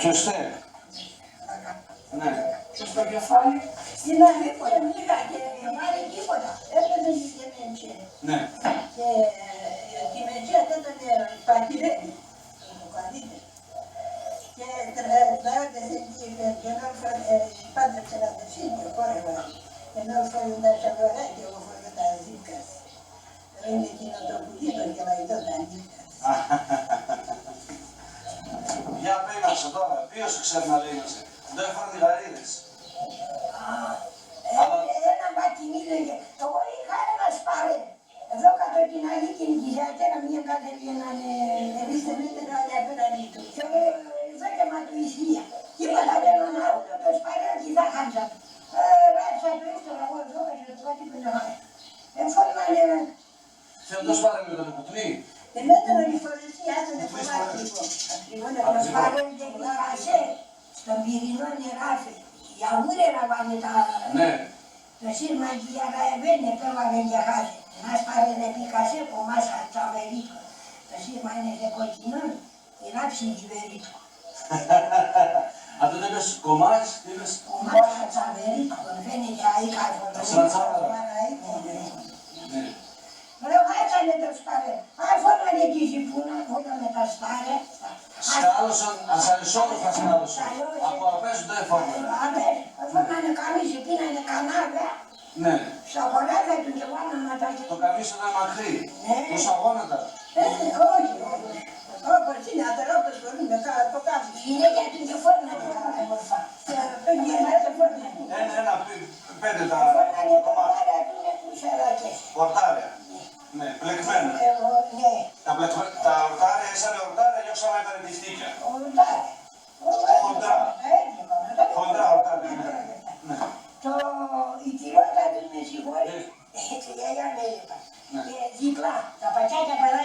Σωστέ. Ναι. Και στο κεφάλι. Στην Αλήποτα πήγα και βάλει τίποτα. Έπαιζε και μεντσέ. Ναι. Και τη μεντσέ ήταν παγιδένη. Το καλύτερο. Και τράβηξε εκεί και ενώ πάντρεψε ένα δεσίδιο κόρευα. Ενώ φόλουντα σε λορά και εγώ φόλουντα ζήκας. Είναι εκείνο το πουλίτο και βαϊτό τα νύχτας. Για πέμασε τώρα, ποιος ξέρει να λέει μας. Δεν έφεραν οι γαρίδες. Ένα μπακινί λέγε, εγώ είχα ένα σπαρέ. Εδώ κάτω την άλλη την κυριάτερα μια κατεβή έναν εμπιστεμένο άλλη απέναντι του. Και εδώ και μα του ισχύα. Τίποτα δεν ανάω το σπαρέ και θα χάντσα του. Ράψα το ύστερα εγώ εδώ και το κάτι που να πάει. Εφόρμανε... Θέλω το σπάρε με τον κουτρί. Δεν έτερα η φορεσία, άτοτε κομμάτι λοιπόν. Το σπαρέ και κλαρασέ. Στον πυρηνό νεράφει. Για ούρερα πάνε τα... Ναι. Το σύρμα και για γαεβένε πέβαλε και χάσε. Ένας παρένε πήκασε από μάσα τσαβερίτου. Το σύρμα είναι σε κοκκινό και ράψει κυβερίτου. Αυτό δεν είπες κομμάς, είπες... Μάσα τσαβερίτου, τον φαίνεται και αίκαρφο. Σαν τσάβαρα. Ναι. Ρε βάτσανε το σπαρέ. Άφωνανε τη ζυπούνα, όλα με τα στάρε. Σκάλωσαν, ασαρισόδοφα σκάλωσαν. Από απέσου το εφόρμανε. Άφωνανε καμίσι, πίνανε κανάβια. Ναι. Στα χωράδια του και βάλανε τα και... Το καμίσι ήταν μακρύ. Τόσα γόνατα. Όχι, όχι. Όπως είναι ατερόπες μπορούν να το κάνουν. Είναι γιατί και φόρνανε καλά μορφά. Ένα, πέντε τα κομμάτια. Ορτάρια. Ναι, πλεκμένα. Τα ορτάρια ήσανε ορτάρια και όξανα ήταν τη φτύκια. Χοντρά. Χοντρά ορτάρια, ναι. Η τυρότα του με συγχωρεί. Έτσι, η γιαγιά με έλεγα. Διπλά. Τα πατσάκια παρά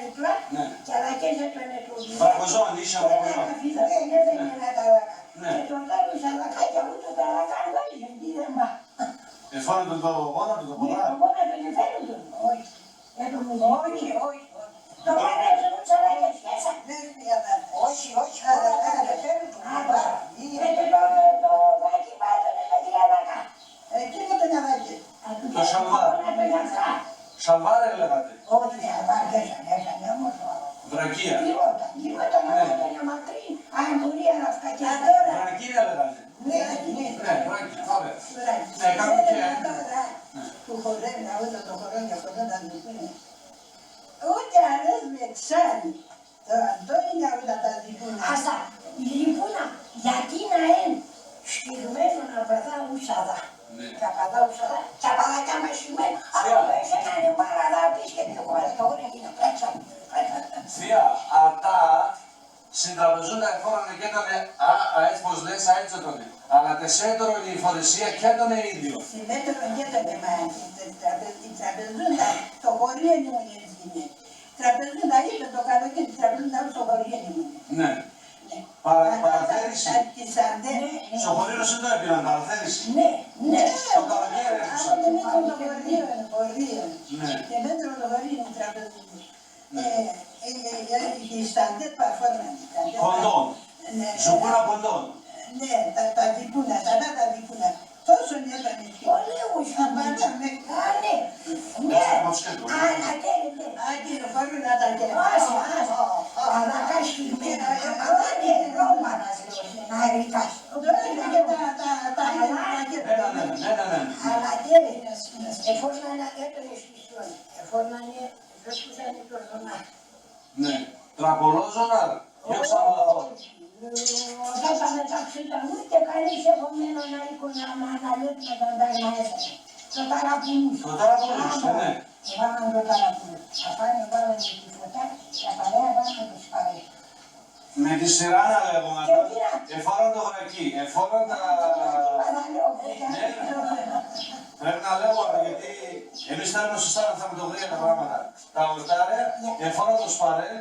διπλά και αλακέζε το είναι του. Φραγκοζόν, ίσια φραγκοζόν. Δεν είναι να τα λακά. Και τον τέλος αλακάκια ούτε τα λακά βάζουν. Τι δεν πά. Εφάνονται το γόνατο, το πολλά. Το γόνατο δεν φέρουν τον. Όχι. Όχι, όχι. Το παρέσουν ούτε αλακές μέσα. Όχι, όχι. Δεν φέρουν τον. Το βάκι βάζουν με τη αλακά. Τι είναι το νιαβάκι. Το σαλβάρ. Σαλβάρ έλεγατε. Όχι, σαλβάρ δεν είναι όμως. Βρακία. Γυρότα να είναι μακρύ. Αν μπορεί να φτακιά. Βρακία έλεγατε. Ναι, βρακία. Ωραία. Ναι, κάπου και... Του χορεύει, ούτε το χορεύει αυτό δεν θα του πούνε. Ούτε αρές με ξάνει. Το Αντώνια ούτε τα διπούνα. Άστα, η διπούνα γιατί να είναι σφιγμένο να πετά ουσαδά. Καπαδά ουσαδά, καπαδάκια με σφιγμένο. Αλλά πες έκανε παραδά πεις και πιο κομμάτι το γόνια και να πράτσα. Θεία, αυτά συντραπεζούν τα εφόρανε και ήταν έτσι πως λες, έτσι τον είναι. Αλλά τεσέτορο η φορεσία και τον ίδιο. Συμμέτωρο και τον εμάς, τραπεζούν το χωρί έμεινε οι γυναίκες. Τραπεζούν τα είπε το καλοκαίρι, τραπεζούν τα στο χωρί έμεινε. Ναι. Παραθέρηση. Στο χωρίο δεν το έπιναν παραθέρηση. Ναι, ναι. Το καλοκαίρι έφτουσαν. Αν δεν μέτρο το χωρίο, και μέτρο το χωρίο είναι τραπεζούν. Η σταντέτ παρφόρμανε. Κοντών. Ζουπούνα κοντών. Ναι, τα διπούνα, τα διπούνα. Τόσο ήταν εκεί. Πολύ ουσιαμπάτα με κάνε. Ναι, ανακαίνεται. Άγγελο, φάρουν να τα καίνε. Άσε, άσε. Ανακάσχημένα. Ανάκε, ρόμανας, να ερικάς. Τώρα είναι και τα ανακαίνεται. Εφόσον έπαιρνε στη στόλη. Εφόσον έφτουσαν το ζωνάκι. Ναι, τραπολόζωναρ. Διώξα μου λαθό. Όταν θα μεταξύ τα ούτε κανείς επομένο να αναλέει με τον τάγμα έφερε. Το ταραπουλούς. Το ταραπουλούς, ναι. Βάλαν το ταραπουλούς. Τα πάνε βάλαν τη φωτά και παρέα βάλαν τις παρέες. Με τη σειρά να λέγω, εφόραν το βρακί, εφόραν τα... Πρέπει να λέγω, γιατί εμείς θέλουμε σωστά να θαυματογρία τα πράγματα. Τα ορτάρια, εφόραν το σπαρέ,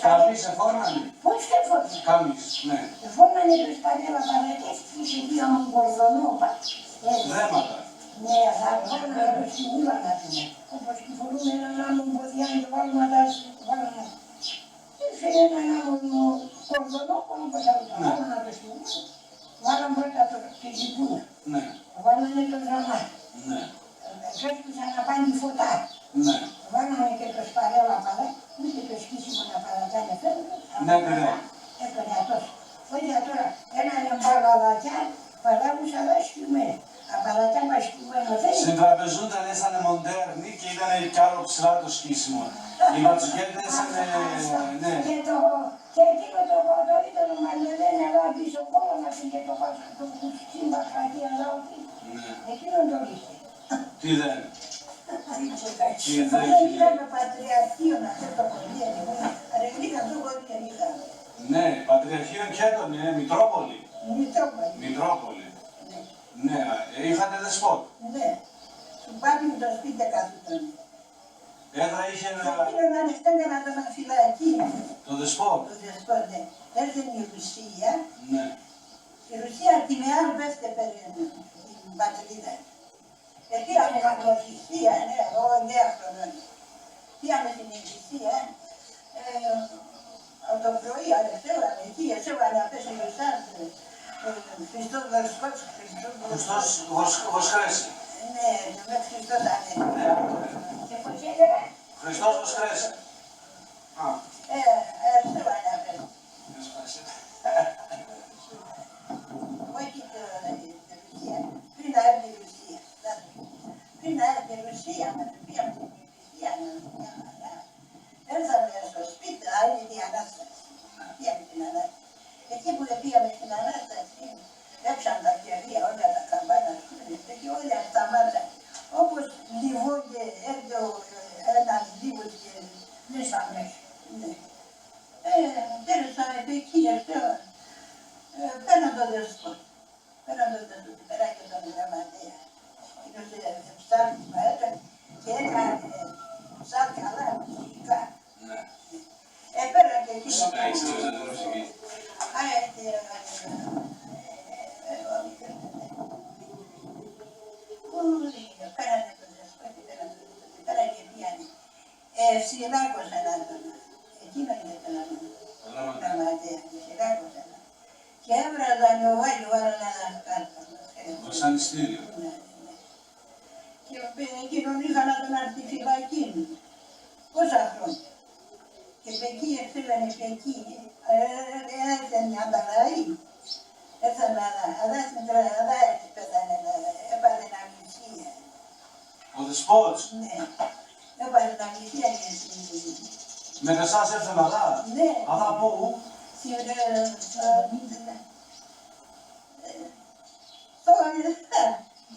καμίς εφόρνανε. Πώς και εφόρνανε. Καμίς, ναι. Εφόρνανε το σπαρέ να παρακές και δύο μου κορδονόπα. Δέματα. Ναι, αλλά εφόρνανε το σιγούρα να πούμε. Όπως και φορούμε έναν άμμο ποδιάν και βάλουμε τα βάλουμε. Έφερε έναν άμμο κορδονόκολο που θα το βάλω να το σκηνούν. Βάλαν πρώτα τη ζυπούνα. Ναι. Βάλανε το δρομάκι. Ναι. Φεύγουσαν να πάνε φωτά. Ναι. Βάλανε και το σπαρέλα παρά, ούτε το σκίσιμο να παρατάνε φεύγουν. Ναι, ναι. Έκανε αυτός. Όχι τώρα, ένα μπαλαδάκια, παράγουσα αλλά σκυμμένο. Απαρατιά μας σκυμμένο δεν είναι. Στην τραπεζούντα ήσανε μοντέρνοι και ήταν κι άλλο ψηλά το σκίσιμο. Οι ματσουκέτες ήσανε, ναι. Και εκείνο το ήταν μαλλιωμένο εδώ πίσω κόλλο να πήγε το πάσο του σύμπα κρατή αλλά όχι. Εκείνο το είχε. Τι δεν. Τι δεν είχαμε πατριαρχείο να αυτό το πορεία. Αρεγλίκα το πορεία είχαμε. Ναι, πατριαρχείο και έντονη, Μητρόπολη. Μητρόπολη. Μητρόπολη. Ναι, είχατε δεσπότ. Ναι, σου πάπη μου το σπίτι καθόταν. Έδρα είχε ένα... Εκείνον ανοιχτάνε να τον αφυλακεί. Το δεσπότ. Το δεσπότ, ναι. Έρθεν η Ρουσία. Ναι. Η Ρουσία τη Μεάλ πέφτε περίμενε, την πατρίδα. Πήγαμε στην Εκκλησία, ναι, εγώ 9 χρονών. Πήγαμε στην Εκκλησία, από το πρωί αλευθέραμε εκεί, έσέβανε αυτές οι Λισάφ, Χριστός Βοσκός, Χριστός Βοσκρέσει. Ναι, με Χριστός ανέβη. Και πώς έλεγα? Χριστός Βοσκρέσει. Έσέβανε αυτές. Όχι τη Ρουσία, πριν να έρθει η Ρουσία. Πριν να έρθει η Ρουσία, με πήγαμε στην Εκκλησία, μια χαρά. Έρθαμε στο σπίτι, άλλη την Ανάσταση. Πήγαμε την Ανάσταση. Εκεί που πήγαμε στην Ανάσταση, έψαν τα κερία όλα τα καμπάνα, και όλα σταμάτησαν. Όπως λιβόγε, έρθει ένας λίβος και μέσα μέσα. Τέλος εκεί, πέραν το δεσπότ. Πέραν το δεσπότ, πέραν και τον γραμματέα. Εκείνος ψάρτημα έκανε και έκανε σαν καλά μουσικά. Πέραν και εκεί. Πέρανε το δεσπότ, πέραν και πήγανε. Σειράκωσαν τον. Εκείνο είναι το γραμματέα, σειράκωσαν. Και έβραζαν ο Βάγιο, βάλανε ένα κάρτα. Βασανιστήριο. Και εκείνον είχα να τον έρθει φυλακή. Πόσα χρόνια. Και εκεί ήρθανε και εκεί. Έρθαν οι ανταλλαγοί. Έρθαν αλλά πέθανε, έπαθεν αμνησία. Ο δεσπότς. Ναι. Έπαθεν αμνησία και Με εσάς έρθαν αλλά. Ναι. Αλλά πού? Στη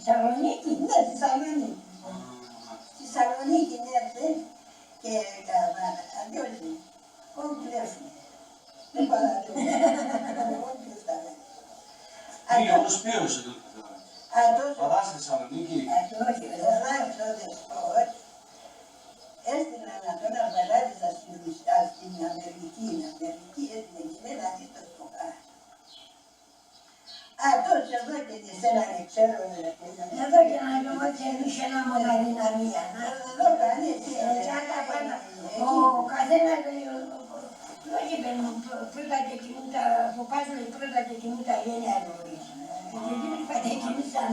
Θεσσαλονίκη, ναι, στη Θεσσαλονίκη. Στη Θεσσαλονίκη έρθε και αντιώσει. Όχι πλέφουν. Δεν παραδέχουν. Όχι πλέφτανε. Τι, όμως ποιος εδώ τώρα. Πατάς στη Θεσσαλονίκη. Όχι, δεν άρχισα ο δεσπότ. Έστειλαν να τον απαράδεισαν στην Αμερική. Η Αμερική έστειλε και δεν αντίστοιχο στο χάρη. Αυτός εδώ και τη στέλνανε, ξέρω. Εδώ και να δούμε ότι είχε ένα μοναδυναμία. Εδώ κανείς. Ο καθένας όχι πρώτα και κοιμούντα, που πάζουν πρώτα και κοιμούντα γένεια νωρίς. Και εκείνοι κατεκοιμήσαν.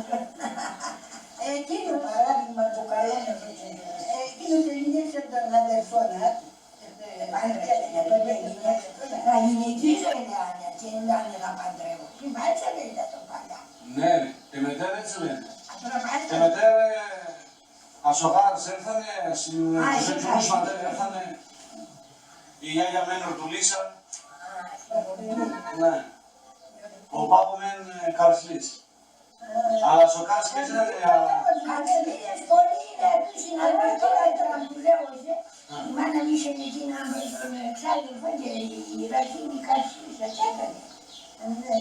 Εκείνο παράδειγμα του καλό εκείνος ελληνίξε τον αδερφόνα. Να γυναικείς έλεγανε και έλεγανε να παντρεύω. Έτσι δεν ήταν το παλιά. Ναι, και μετέρα έτσι λένε. Και μετέρα ασογάρες έρθανε, στους εξηγούς ματέρα έρθανε η γιάγια Μένορ του Λίσα. Ναι. Ο πάπου μεν Καρσλής. Αλλά σοκάρες και έτσι λένε. Κατεβίδες πολύ είναι του συναδέλφια τώρα που λέωσε. Η μάνα μου είχε εκείνα με τον εξάδελφο και η Ραχίνη Καρσλής τα έκανε. Ναι.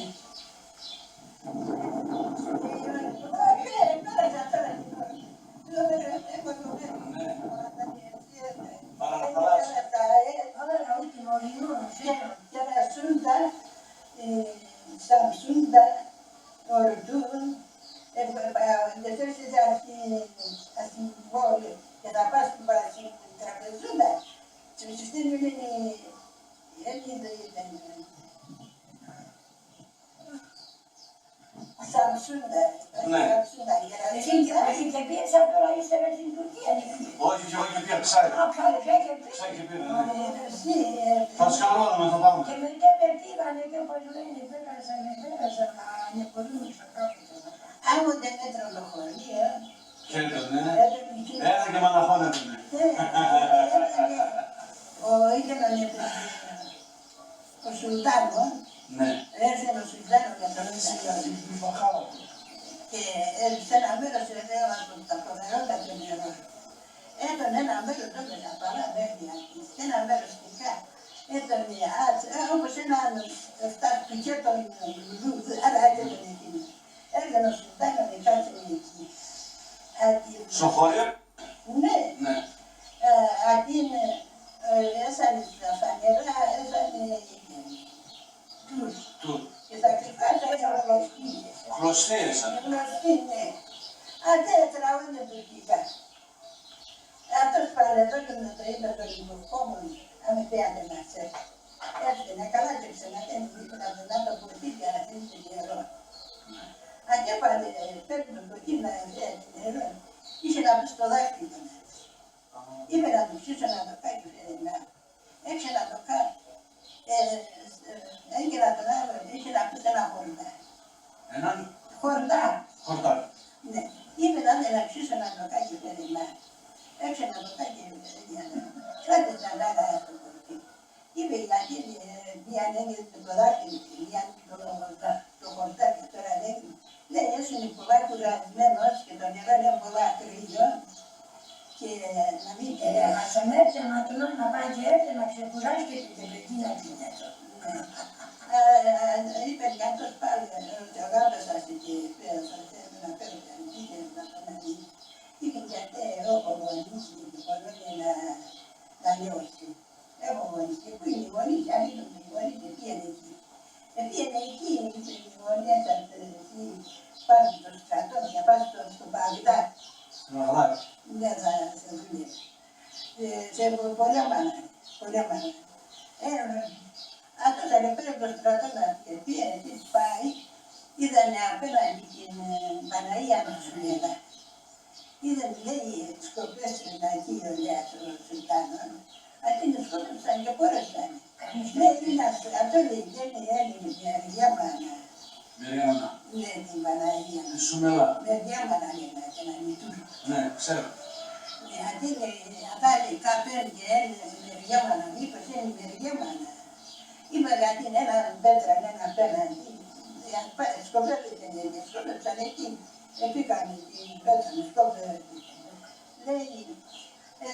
Samsunda, Ordun, deteste assim vole, que da paz com Brasil, trapezunda, se você tem ele και εγώ και πήρα ψάρι. Ψάρι και πήρα, ναι. Θα τους καλώναμε, θα πάμε. Και μετά με πήγανε και όπως λένε, πέρασανε ανεπορούμεσα κάπου. Άμμο δεν έτρωγε χωρία. Χαίρετε, ναι. Έλα και μαναχώνετε, ναι. Ο Σουλτάνο, Ναι. έρθε ο Σουλτάνο για τον Ισραήλ. Και σε ένα μέρος από τα φοβερότα του νερό. Ήταν ένα μέρος τότε να παρά μέχρι εκεί, και ένα μέρος στην κάτω. Ήταν όπως ένα άλλο, φτάσει και τον Λουδού, αλλά έτσι τον εκείνο. Έρθεν ο Σουλτάνο και κάτσε εκεί. Στο χώριο. Ναι. Ναι. Αντί έσανε στα νερά, έσανε τους. Και τα κρυφά έσανε κλωστήρες. Κλωστήρες. Κλωστή, ναι. Αντί τραγώνε τουρκικά. Αυτός παρελθό και να το είπε το λιγοκόμον, αν με πιάτε να ξέρει. Έρθαινε καλά και ξανακένει δίπλα από τον άλλο ποτήρια να αφήνει το νερό. Αντί πάλι παίρνει το ποτήρι να αφήνει νερό, είχε να πει στο δάχτυλο. Είπε να του ψήσω να το κάνει φερινά. Έξε να το κάνει. Έγινε τον άλλο, είχε να πει ένα χορτά. Έναν Χορτά. χορτά. Ναι. Είπε να ψήσω να το κάνει φερινά. Έξε να το κάνει φερινά. Κράτε τα λάγα στο χορτί. Είπε γιατί μια λέγεται το δάχτυλο και μια το χορτά και τώρα λέγεται. Λέει έσουν πολλά κουρασμένος και το νερό είναι πολλά κρύο. Και να μην Θα με έρθει να πάει και έρθει να ξεκουράσει και την τελική να την έτσι. Είπε αυτός πάλι, ότι αγάπησα και πέρασα να παίρνω τα νησί να τον αδεί. Είπε γιατί εγώ έχω γονίσει και πολλοί να λιώσει. Έχω γονίσει. Πού είναι οι γονείς, αν ήταν οι γονείς, πήγαινε εκεί. Πήγαινε εκεί, είπε οι γονείς, εσύ πας στο στρατό, για πας στο Παγδά. Ναι, θα σε δουλεύει. Σε πολλά μάνα. Αυτός πήρε το στρατό και πήγαινε και πάει, είδανε απέναντι την Παναγία Νοσουλέδα. Είδαν, λέει, σκοπές εκεί ο Λιάς, ο Σουλτάνος. Αυτοί την σκόπευσαν και πόρεσαν. Λέει, αυτό λέει, δεν έλεγε μια μάνα. Μεριάνα. Ναι, την Παναγία. Τη Σουμελά. Μια μάνα λέγα και να μην τούτο. Ναι, ξέρω. Αντί λέει, καπέλ και έλεγε μεριάμανα, μήπως είναι μεριάμανα. Είπα γιατί είναι ένα πέτρα, ένα απέναντι. Σκοπεύσαν εκεί. Επίκανε την πέτρα, σκοπεύσαν. Λέει,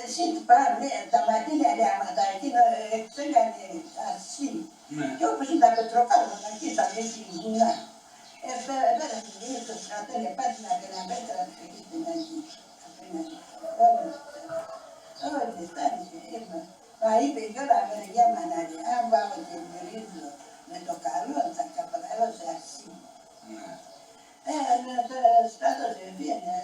εσύ πάνε τα ματίνια ρέματα, εκείνο εξέγανε ασύ. Και όπως ήταν πετροκάρβονα, εκεί θα λέει την γουνά. Πέρασε λίγο στο στρατό και πάτησε ένα πέτρα εκεί στην αρχή. Όχι, στάρισε, είπα. Μα είπε και όλα μεριά μανάδια, αν πάω και μυρίζω με το καλό, θα καπαγαλώσω ασύ. Το στράτος πήγαινε,